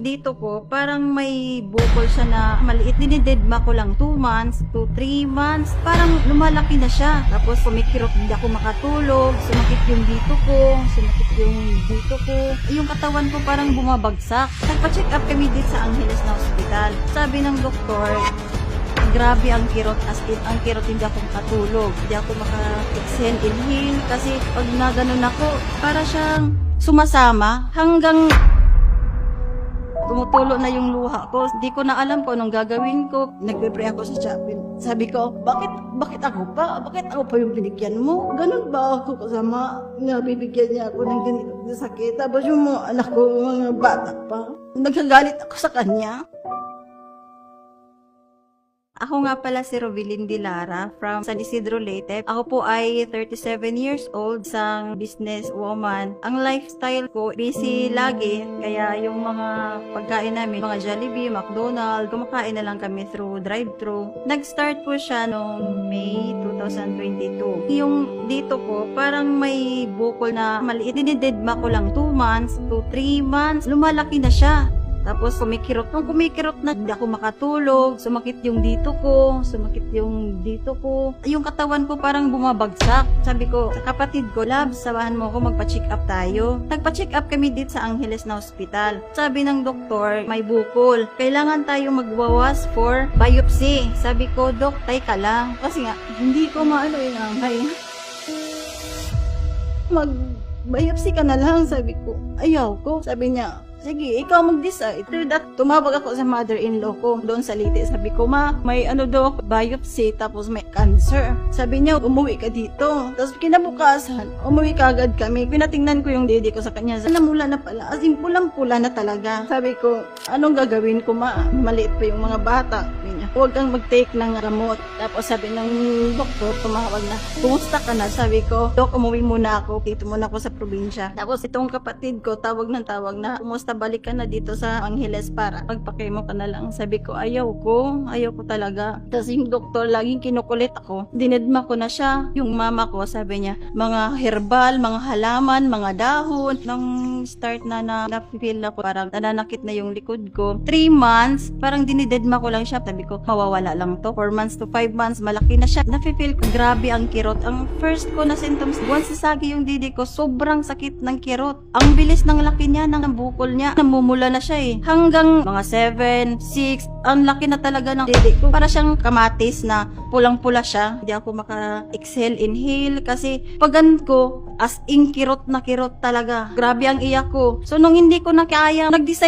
dito ko, parang may bukol siya na maliit. Dinidedma ko lang 2 months to 3 months. Parang lumalaki na siya. Tapos kumikirot, hindi ako makatulog. Sumakit yung dito ko. Sumakit yung dito ko. Yung katawan ko parang bumabagsak. Nagpa-check up kami dito sa Angeles na hospital. Sabi ng doktor, grabe ang kirot, as in, ang kirot hindi ako makatulog. Hindi ako maka-exhale, inhale. Kasi pag naganon ako, para siyang sumasama hanggang tumutulo na yung luha ko. Hindi ko na alam kung anong gagawin ko. Nagpe-pray ako sa chapel. Sabi ko, bakit ako pa? Bakit ako pa yung binigyan mo? Ganun ba ako kasama? Nabibigyan niya ako ng ganito na sakit. Tapos yung mga anak ko, mga bata pa. Nagagalit ako sa kanya. Ako nga pala si Rovilyn Dilara from San Isidro, Leyte. Ako po ay 37 years old, isang business woman. Ang lifestyle ko, busy lagi. Kaya yung mga pagkain namin, mga Jollibee, McDonald's, kumakain na lang kami through drive-thru. Nag-start po siya noong May 2022. Yung dito ko, parang may bukol na maliit. Dinidedma ko lang 2 months to 3 months. Lumalaki na siya. Tapos kumikirot. Nung kumikirot na, hindi ako makatulog. Sumakit yung dito ko. Sumakit yung dito ko. Yung katawan ko parang bumabagsak. Sabi ko, sa kapatid ko, Lab, samahan mo ako magpa-check up tayo. Nagpa-check up kami dito sa Angeles na hospital. Sabi ng doktor, may bukol. Kailangan tayo magwawas for biopsy. Sabi ko, Dok, tay ka lang. Kasi nga, hindi ko maano yung angay. Mag-biopsy ka na lang, sabi ko. Ayaw ko. Sabi niya, sige, ikaw mag-decide. After that, tumawag ako sa mother-in-law ko doon sa Leyte. Sabi ko, ma, may ano daw ako, biopsy, tapos may cancer. Sabi niya, umuwi ka dito. Tapos kinabukasan, umuwi ka agad kami. Pinatingnan ko yung dede ko sa kanya. Namula na pala. As in, pulang-pula na talaga. Sabi ko, anong gagawin ko, ma? Maliit pa yung mga bata. Sabi niya, huwag kang mag-take ng gamot. Tapos sabi ng doktor, tumawag na, kumusta ka na? Sabi ko, Dok, umuwi muna ako. Dito muna ako sa probinsya. Tapos itong kapatid ko, tawag na, kumusta, balik ka na dito sa Angeles para magpa-chemo ka na lang. Sabi ko, ayaw ko talaga. Tapos yung doktor, laging kinukulit ako. Dinedma ko na siya. Yung mama ko, sabi niya, mga herbal, mga halaman, mga dahon. Nung start na na-feel ako, parang nananakit na yung likod ko. 3 months, parang dinidedma ko lang siya. Sabi ko, mawawala lang to. 4 months to 5 months, malaki na siya. Na-feel ko, grabe ang kirot. Ang first ko na symptoms, once sasagi yung didi ko, sobrang sakit ng kirot. Ang bilis ng laki niya, ng bukol niya. Namumula na siya eh. Hanggang mga 7, 6, ang laki na talaga ng dede ko. Para siyang kamatis na pulang-pula siya. Hindi ako maka-exhale, inhale. Kasi pagan ko, as in kirot na kirot talaga. Grabe ang iyak ko. So nung hindi ko na kaya, nag-decide